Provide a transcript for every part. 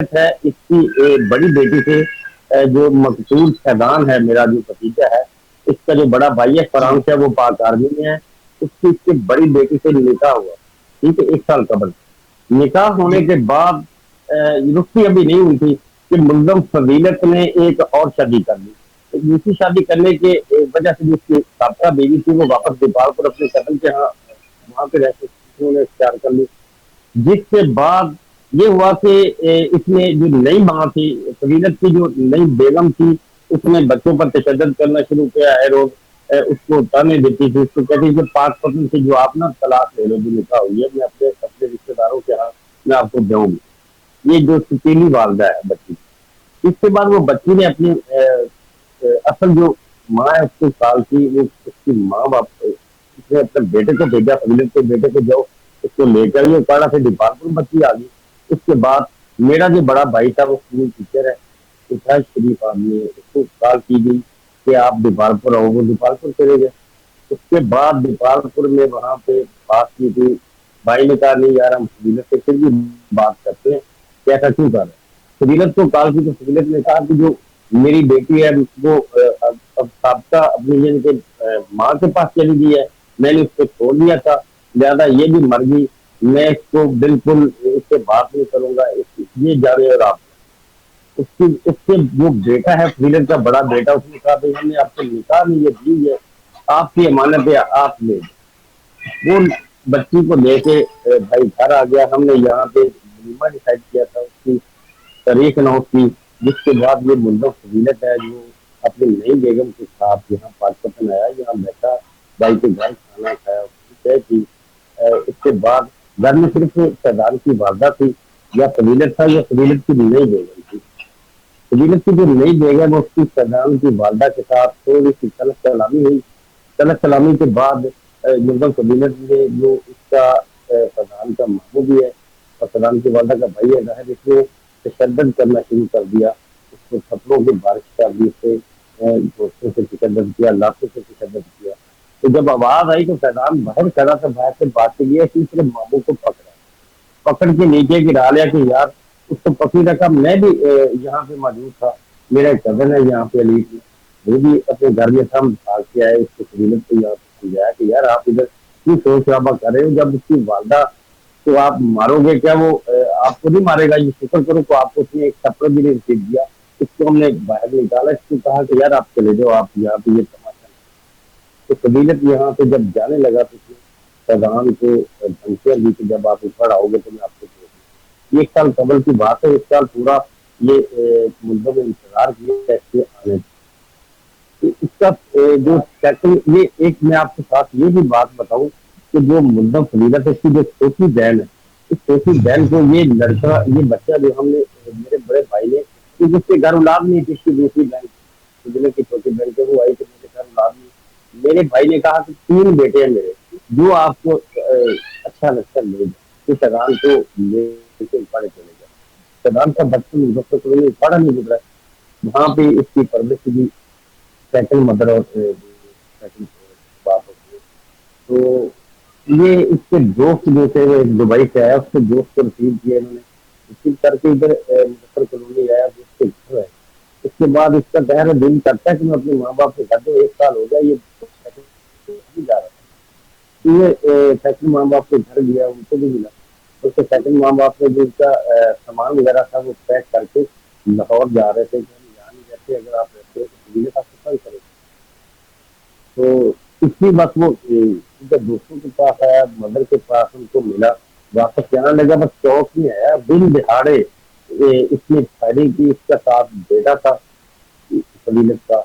ہے اس کی بڑی بیٹی سے جو مقصود فیضان ہے میرا جو بھتیجا ہے، اس کا جو بڑا بھائی ہے جی فرانس ہے، وہ پاک آرمی میں ہے، اس کی بڑی بیٹی سے نکاح ہوا، ٹھیک ہے، 1 سال قبل نکاح ہونے جی کے بعد رخصتی ابھی نہیں ہوئی تھی کہ ملزم فضیلت نے ایک اور شادی کر لی۔ ایک دوسری شادی کرنے کے وجہ سے جس کی سابقہ بیوی تھی وہ واپس دیپال پر اپنے قتل کے ہاں وہاں پہ رہتے انہوں نے اختیار کر لی، جس کے بعد یہ ہوا کہ اس نے جو نئی ماں تھی فضیلت کی جو نئی بیگم تھی، اس نے بچوں پر تشدد کرنا شروع کیا ہے روز، اس کو تانے دیتی تھی، اس کو کہتی کہ پاک پتن سے جو آپ نا طلاق لے لو، جو نکاح ہوئی ہے میں اپنے اپنے رشتے داروں کے ہاں میں آپ کو دوں گی۔ یہ جو سکیلی والدہ ہے بچی کی۔ اس کے بعد وہ بچی نے اپنی اصل جو ماں ہے اس کے سال کی، وہ اس کی ماں باپ اس نے اپنے بیٹے کو بھیجا، فضیلت کے بیٹے کو جاؤ اس کو لے کر یہ کاڑا سے ڈپارٹمنٹ بچی آ گئی۔ اس کے بعد میرا جو بڑا بھائی تھا وہ اسکول ٹیچر ہے، اتنا شریف آدمی ہے، اس کو کال کی گئی کہ آپ دیپالپور آؤ، وہ دیپالپور چلے گئے۔ اس کے بعد دیپالپور میں وہاں پہ بات کی تھی، بھائی نے کہا نہیں یار ہم فضیلت سے پھر بھی بات کرتے ہیں، کیسا کیوں کر رہے ہیں؟ فضیلت کو کال کی تو فضیلت نے کہا کہ جو میری بیٹی ہے وہ اب سابقہ اپنی یعنی کہ ماں کے پاس چلی گئی ہے، میں نے اس کو چھوڑ دیا تھا، لہٰذا یہ بھی مر گئی، میں اس کو بالکل اس سے بات نہیں کروں گا، یہ جانے اور آپ اس کے جو بیٹا ہے فضیلت کا بڑا بیٹا، اس نے کہا بھائی ہم نے آپ کو نکاح نہیں یہ دی ہے، آپ کی امانت ہے آپ لے لیں۔ وہ بچی کو لے کے بھائی گھر آ گیا، ہم نے یہاں پہ ولیمہ ڈیسائڈ کیا تھا اس کی تاریخ نوٹ کی، جس کے بعد یہ ملزم فضیلت ہے جو اپنی نئی بیگم کے ساتھ یہاں پاکستان آیا، یہاں بیٹھا، بھائی کے گھر کھانا کھایا، طے کی۔ اس کے بعد گھر میں صرف سردار کی والدہ تھی، یا فضیلت تھا یا فضیلت کی نئی بیگم تھی۔ فضیلت کی جو نئی بیگم ہے اس کی سردار کی والدہ کے ساتھ تھوڑی سی طلب سلامی ہوئی، طلب سلامی کے بعد ملزم فضیلت نے جو اس کا سردار کا ماموں بھی ہے اور سردار کی والدہ کا بھائی ہے، ظاہر اس نے تشدد کرنا شروع کر دیا، اس کو تھپڑوں کی بارش کر دی، اس سے دوستوں سے تشدد کیا، لاکھوں سے تشدد کیا۔ تو جب آواز آئی تو فیضان باہر کھڑا تھا، باہر سے بات کے لیے تیسرے ماموں کو پکڑا، پکڑ کے نیچے گرا لیا کہ یار اس کو پکی رکھا، میں بھی یہاں پہ موجود تھا، میرا ایک کزن ہے یہاں پہ علی کی، وہ بھی اپنے گھر میں تھا، ہم بھاگ کے آئے، اس کو فضیلت کو یہاں پہ سمجھایا کہ یار آپ ادھر کیوں شور شرابہ کر رہے ہو، جب اس کی والدہ تو آپ مارو گے کیا، وہ آپ کو نہیں مارے گا، یہ شکر کرو کو آپ کو اس نے ایک تھپڑ بھی نہیں رسید دیا۔ اس کو ہم نے باہر نکالا، اس کو کہا کہ یار آپ چلے جاؤ، آپ یہاں پہ یہ تماشا نہیں۔ تو قبیلت یہاں پہ جب جانے لگا تو اس نے فیضان کو دھمکیاں دی کہ جب آپ اوپر آؤ گے تو میں آپ کو چھوڑ دوں۔ یہ 1 سال قبل کی بات ہے، 1 سال پورا یہ ملزم انتظار کیا اس کے آنے کا۔ اس کا جو سیکنڈ یہ ایک میں آپ کے ساتھ یہ بھی بات بتاؤں کہ جو ملزم فضیلت ہے اس کی جو چھوٹی بہن ہے، اس چھوٹی بہن کو یہ لڑکا یہ بچہ جو ہم نے میرے بڑے بھائی نے، کیونکہ اس کے گھر اولاد نہیں تھی، اس کی دوسری بہن فضیلت کی چھوٹی بہن کو وہ آئی کہ میرے گھر اولاد نہیں، میرے بھائی نے کہا کہ 3 بیٹے ہیں میرے، جو آپ کو اچھا لگتا ہے لے جائیں، اس شیطان کو لے کے پڑے چلے جائیں۔ شیطان کا بچپن مظفر کوئی پڑھا نہیں گزرا ہے، وہاں پہ اس کی پرورش کی سیکنڈ مدر اور سیکنڈ باپ ہوتی ہے۔ تو یہ اس کے دوست جو تھے وہ ایک دبئی سے آیا، اس کے دوست کو رسیو کیا انہوں نے، رسیو کر کے ادھر مظفر کالونی آیا، دوست کے گھر ہے۔ اس کے بعد اس کا ظاہر دل کرتا ہے کہ میں اپنے ماں باپ کے گھر دوں، 1 سال ہو گیا یہ نہیں جا رہا تھا، یہ سیکنڈ ماں باپ کے گھر گیا، ان کو بھی ملا، اس کے سیکنڈ ماں باپ نے جو اس کا سامان وغیرہ تھا وہ پیک کر کے لاہور جا رہے تھے کہ ہم یہاں نہیں رہتے، اگر آپ رہتے ہو تو فضیلت آپ کو کرے گا۔ تو اسی وقت وہ ادھر دوستوں کے پاس آیا، مدر کے پاس ان کو ملا، واپس جانا لگا، بس چوک میں آیا، دن دہاڑے اس نے فائرنگ کی، اس کا ساتھ بیٹا تھا فضیلت کا،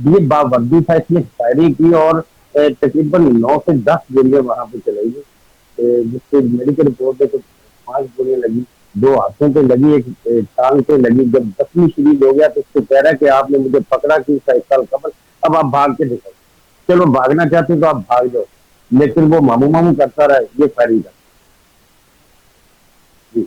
یہ باوردی تھا، اس نے فائرنگ کی اور تقریباً 9 سے 10 گولیاں وہاں پہ چلائی گئی، جس سے میڈیکل رپورٹ ہے تو 5 گولیاں لگی، 2 ہاتھوں پہ لگی، ایک ٹانگ پہ لگی۔ جب زخمی شدید ہو گیا تو اس کو کہہ رہا ہے کہ آپ نے مجھے پکڑا کیوں تھا 1 سال قبل، اب آپ بھاگ کے دکھاؤ، چلو بھاگنا چاہتے تو آپ بھاگ جاؤ، لیکن وہ ماموں ماموں کرتا رہا، یہ فائرنگ کا جی۔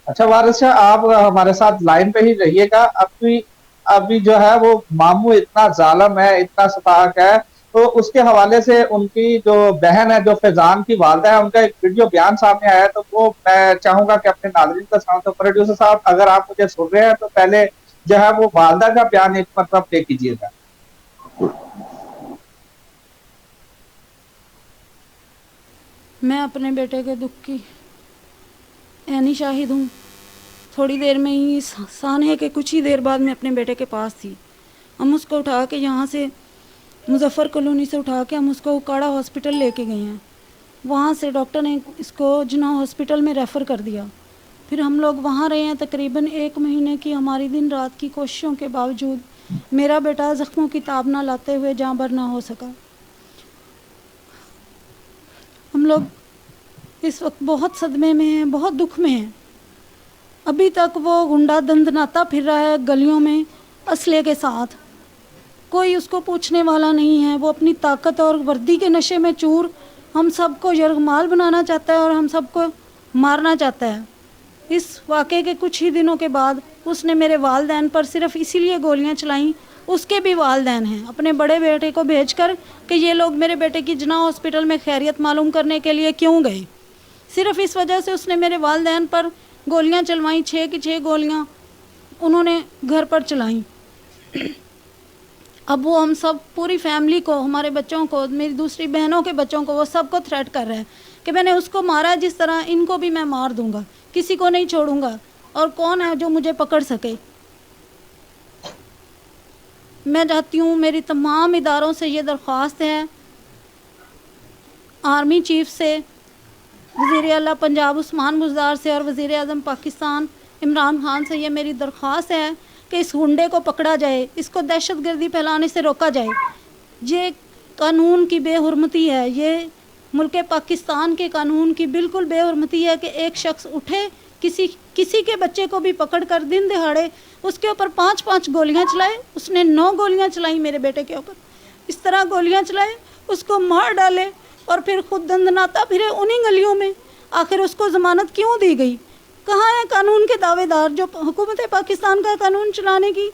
اچھا وارث شاہ، آپ ہمارے ساتھ لائن پہ ہی رہیے گا۔ ابھی ابھی جو ہے وہ ماموں اتنا ظالم ہے، اتنا ستاق ہے تو اس کے حوالے سے ان کی جو بہن ہے, جو فیضان کی والدہ ہے, ان کا ایک ویڈیو بیان سامنے آیا ہے, تو وہ میں چاہوں گا کہ اپنے ناظرین کا سناؤں. تو پروڈیوسر صاحب, اگر آپ مجھے سن رہے ہیں تو پہلے جو ہے وہ والدہ کا بیان ایک مرتبہ پلے کیجیے گا. میں اپنے بیٹے کے دکھ کی عینی شاہد ہوں. تھوڑی دیر میں ہی, سانے کے کچھ ہی دیر بعد میں اپنے بیٹے کے پاس تھی. ہم اس کو اٹھا کے یہاں سے مظفر کالونی سے اٹھا کے ہم اس کو اکاڑا ہاسپٹل لے کے گئے ہیں. وہاں سے ڈاکٹر نے اس کو جناح ہاسپٹل میں ریفر کر دیا. پھر ہم لوگ وہاں رہے ہیں تقریباً 1 مہینے کی ہماری دن رات کی کوششوں کے باوجود میرا بیٹا زخموں کی تاب نہ لاتے ہوئے جاں بر نہ ہو سکا. ہم لوگ اس وقت بہت صدمے میں ہیں, بہت دکھ میں ہیں. ابھی تک وہ گنڈا دندناتا پھر رہا ہے گلیوں میں اسلحے کے ساتھ. کوئی اس کو پوچھنے والا نہیں ہے. وہ اپنی طاقت اور وردی کے نشے میں چور ہم سب کو یرغمال بنانا چاہتا ہے اور ہم سب کو مارنا چاہتا ہے. اس واقعے کے کچھ ہی دنوں کے بعد اس نے میرے والدین پر صرف اسی لیے گولیاں چلائیں, اس کے بھی والدین ہیں, اپنے بڑے بیٹے کو بھیج کر کہ یہ لوگ میرے بیٹے کی جناح ہاسپٹل میں خیریت معلوم کرنے کے لیے کیوں گئے. صرف اس وجہ سے اس نے میرے والدین پر گولیاں چلوائیں. 6 کی 6 گولیاں انہوں نے گھر پر چلائیں. اب وہ ہم سب پوری فیملی کو, ہمارے بچوں کو, میری دوسری بہنوں کے بچوں کو, وہ سب کو تھریٹ کر رہے ہیں کہ میں نے اس کو مارا جس طرح ان کو بھی میں مار دوں گا, کسی کو نہیں چھوڑوں گا, اور کون ہے جو مجھے پکڑ سکے. میں چاہتی ہوں, میری تمام اداروں سے یہ درخواست ہے, آرمی چیف سے, وزیر اعلیٰ پنجاب عثمان بزدار سے, اور وزیر اعظم پاکستان عمران خان سے یہ میری درخواست ہے کہ اس گنڈے کو پکڑا جائے, اس کو دہشت گردی پھیلانے سے روکا جائے. یہ قانون کی بے حرمتی ہے, یہ ملک پاکستان کے قانون کی بالکل بے حرمتی ہے کہ ایک شخص اٹھے, کسی کے بچے کو بھی پکڑ کر دن دہاڑے اس کے اوپر 5 گولیاں چلائے. اس نے 9 گولیاں چلائیں میرے بیٹے کے اوپر. اس طرح گولیاں چلائے, اس کو مار ڈالے اور پھر خود دندناتا پھرے انہی گلیوں میں. آخر اس کو ضمانت کیوں دی گئی؟ کہاں ہیں قانون کے دعوے دار جو حکومت پاکستان کا قانون چلانے کی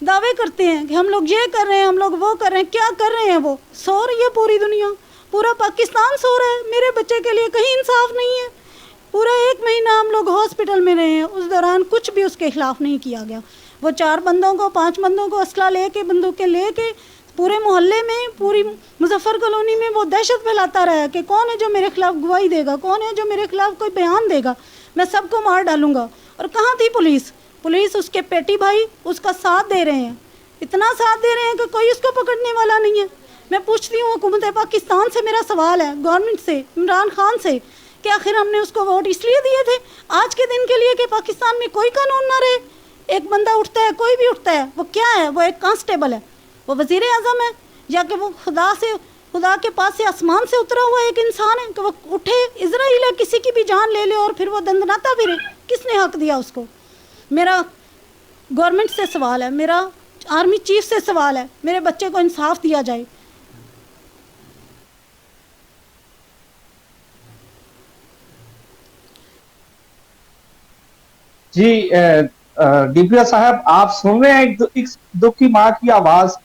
دعوے کرتے ہیں کہ ہم لوگ یہ کر رہے ہیں, ہم لوگ وہ کر رہے ہیں. کیا کر رہے ہیں وہ؟ سو رہی ہے پوری دنیا, پورا پاکستان سو رہا ہے. میرے بچے کے لیے کہیں انصاف نہیں ہے. پورا 1 مہینہ ہم لوگ ہاسپٹل میں رہے ہیں, اس دوران کچھ بھی اس کے خلاف نہیں کیا گیا. وہ 4 بندوں کو 5 بندوں کو اسلحہ لے کے, بندوقیں لے کے پورے محلے میں, پوری مظفر کالونی میں وہ دہشت پھیلاتا رہا کہ کون ہے جو میرے خلاف گواہی دے گا, کون ہے جو میرے خلاف کوئی بیان دے گا, میں سب کو مار ڈالوں گا. اور کہاں تھی پولیس؟ پولیس اس کے پیٹی بھائی اس کا ساتھ دے رہے ہیں, اتنا ساتھ دے رہے ہیں کہ کوئی اس کو پکڑنے والا نہیں ہے. میں پوچھتی ہوں حکومت پاکستان سے, میرا سوال ہے گورنمنٹ سے, عمران خان سے, کہ آخر ہم نے اس کو ووٹ اس لیے دیے تھے آج کے دن کے لیے کہ پاکستان میں کوئی قانون نہ رہے. ایک بندہ اٹھتا ہے, کوئی بھی اٹھتا ہے, وہ کیا ہے؟ وہ ایک کانسٹیبل ہے, وہ وزیر اعظم ہے, یا کہ وہ خدا کے پاس سے آسمان سے اترا ہوا ایک انسان ہے کہ وہ اٹھے اسرائیل ہے کسی کی بھی جان لے لے اور پھر وہ دندناتا پھرے؟ کس نے حق دیا اس کو؟ میرا گورنمنٹ سے سوال ہے, میرا آرمی چیف سے سوال ہے, میرے بچے کو انصاف دیا جائے. جی ڈی پی او صاحب, آپ سن رہے ہیں ایک دکھی ماں کی آواز,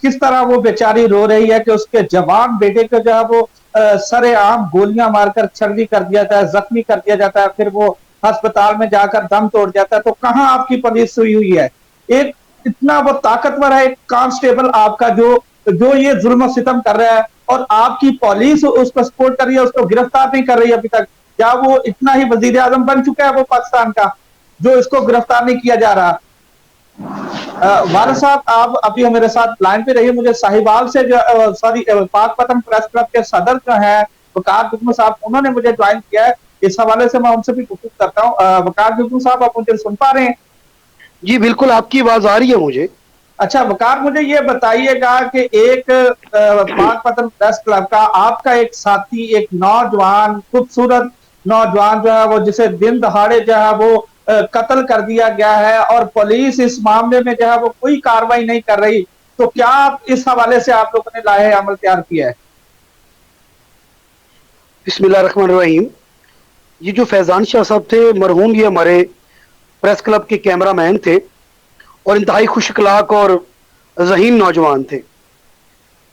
کس طرح وہ بیچاری رو رہی ہے کہ اس کے جوان بیٹے کو جو ہے وہ سر عام گولیاں مار کر چھلنی کر دیا جاتا ہے, زخمی کر دیا جاتا ہے, پھر وہ ہسپتال میں جا کر دم توڑ جاتا ہے. تو کہاں آپ کی پولیس ہوئی ہے؟ ایک اتنا وہ طاقتور ہے ایک کانسٹیبل آپ کا جو یہ ظلم و ستم کر رہا ہے, اور آپ کی پولیس اس کو سپورٹ کر رہی ہے, اس کو گرفتار نہیں کر رہی ابھی تک. کیا وہ اتنا ہی وزیر اعظم بن چکا ہے وہ پاکستان کا جو اس کو گرفتار نہیں کیا جا رہا؟ وارث صاحب, آپ ابھی میرے ساتھ لائن پہ رہیے. مجھے صاحبال سے پاک پتن پریس کلب کے صدر جو ہیں وقار جگنو صاحب, انہوں نے مجھے جوائن کیا ہے. اس حوالے سے میں ان سے بھی گفتگو کرتا ہوں. وقار جگنو صاحب, آپ مجھے سن پا رہے ہیں؟ جی بالکل, آپ کی آواز آ رہی ہے مجھے. اچھا وقار, مجھے یہ بتائیے گا کہ ایک پاک پتن پریس کلب کا آپ کا ایک ساتھی, ایک نوجوان خوبصورت نوجوان جو ہے وہ جسے دن دہاڑے جو ہے وہ قتل کر دیا گیا ہے, اور پولیس اس معاملے میں جو ہے وہ کوئی کاروائی نہیں کر رہی, تو کیا اس حوالے سے آپ لوگوں نے لاہے عمل تیار کیا ہے؟ بسم اللہ الرحمن الرحیم. یہ جو فیضان شاہ صاحب تھے مرحوم, یہ ہمارے پریس کلب کے کیمرہ مین تھے اور انتہائی خوش اخلاق اور ذہین نوجوان تھے.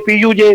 PUJ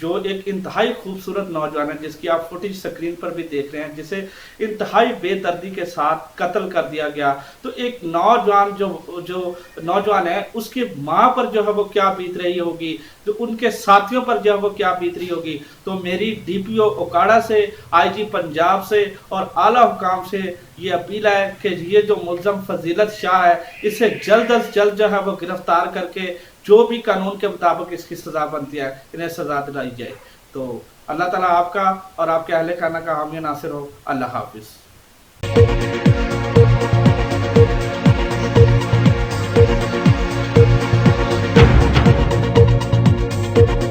جو ایک انتہائی خوبصورت نوجوان ہے جس کی آپ فوٹیج سکرین پر بھی دیکھ رہے ہیں، جسے انتہائی بے دردی کے ساتھ قتل کر دیا گیا، تو ایک نوجوان جو نوجوان ہے اس کی ماں پر جو ہے وہ کیا بیت رہی ہوگی، جو ان کے ساتھیوں پر جو ہے وہ کیا بیت رہی ہوگی۔ تو میری ڈی پی او اوکاڑا سے، آئی جی پنجاب سے اور اعلیٰ حکام سے یہ اپیل ہے کہ یہ جو ملزم فضیلت شاہ ہے اسے جلد از جلد جو ہے وہ گرفتار کر کے جو بھی قانون کے مطابق اس کی سزا بنتی ہے انہیں سزا دلائی جائے۔ تو اللہ تعالیٰ آپ کا اور آپ کے اہل خانہ کا حامی ناصر ہو۔ اللہ حافظ۔